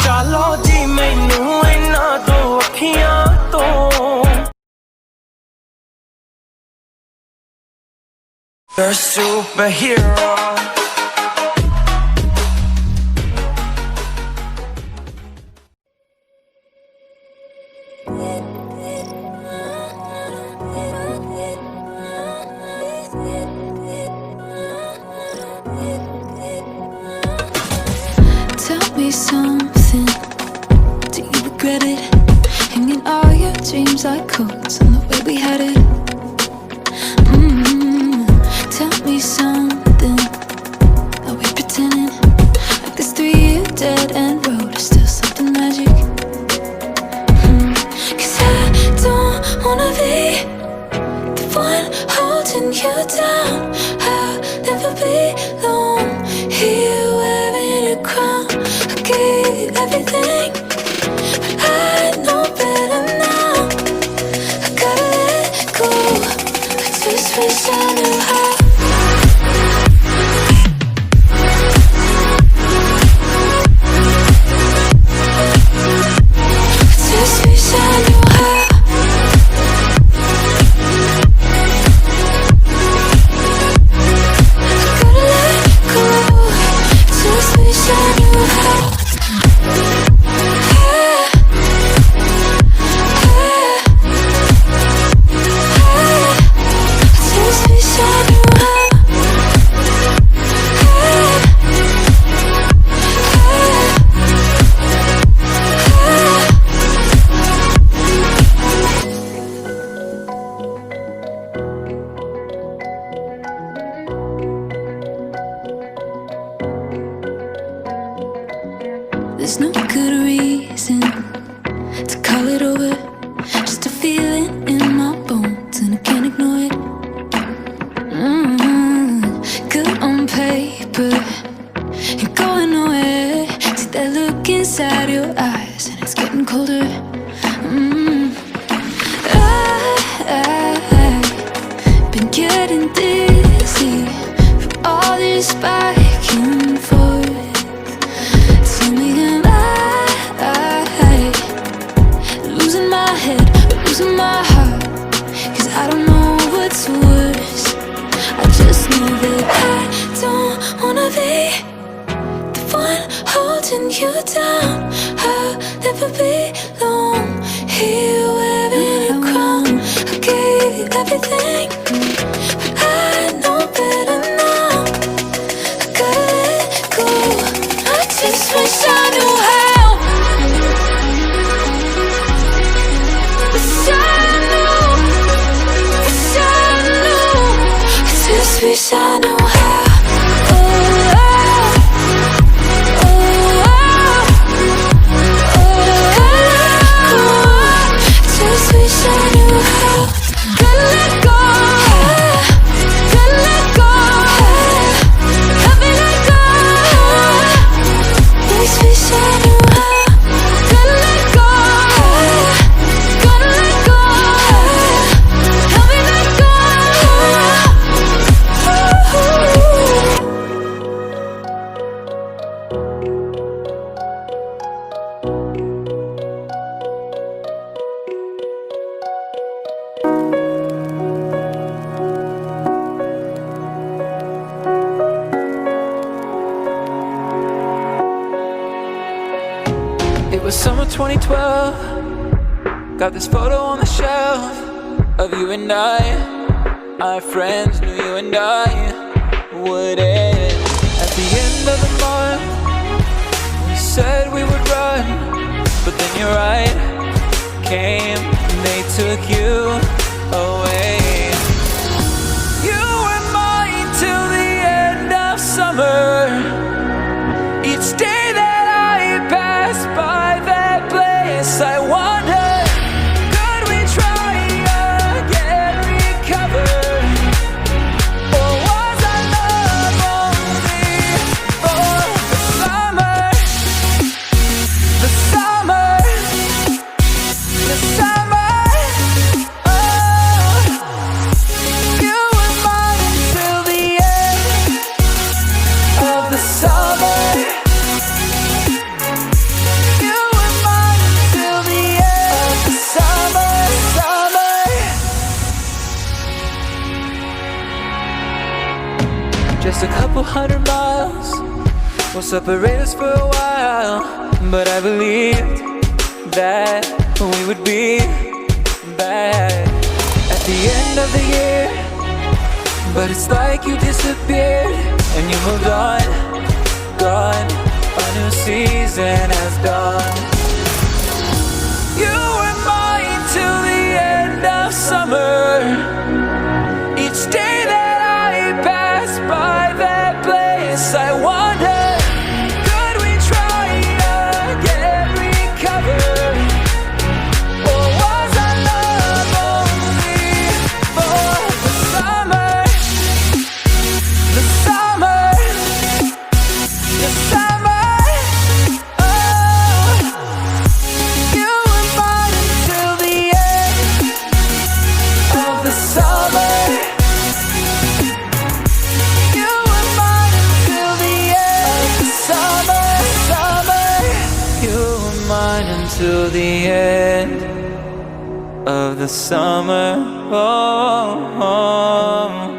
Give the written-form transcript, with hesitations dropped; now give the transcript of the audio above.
चलो जी मैनू इन्ना दो अखियां तो You're a superhero. Tell me something, do you regret it? Hanging all your dreams like coats on the way we had it. Tell me something, are we pretending like this 3-year dead end road is still something magic? Cause I don't wanna be the one holding you down. I'll never be alone here wearing a crown. I gave you everything, but I know better now. I gotta let go, I just wish I knew how. There's no good reason to call it over. Just a feeling in my bones and I can't ignore it. Good on paper, you're going nowhere. See that look inside your eyes and it's getting colder. I've been getting dizzy from all this back and forth. Tell me am I losing my head or losing my heart? Cause I don't know what's worse. I just know that I don't wanna be the one holding you down. I'll never be alone here wearing a crown. I gave you everything, but I know better now. I gotta let go, I just wish I knew how. Wish I knew, wish I knew. I just wish I knew how. It was summer 2012. Got this photo on the shelf of you and I. Our friends knew you and I would end. At the end of the month, we said we would run, but then your right came and they took you away. You were mine till the end of summer. Each day that I passed by that place, I wondered, could we try again, recover? Or was our love only for the summer? The summer, the summer. Oh, couple 100 miles will separate us for a while, but I believed that we would be back at the end of the year. But it's like you disappeared and you moved on, gone. A new season has dawned. You were mine till the end of summer. Each day that I pass by that place, I wonder, could we try again, recover? Or was our love only for the summer? The summer, the summer. Oh, you were mine until the end of the summer. You were mine until the end of the summer, summer. You were mine until the end of the summer. Oh, oh.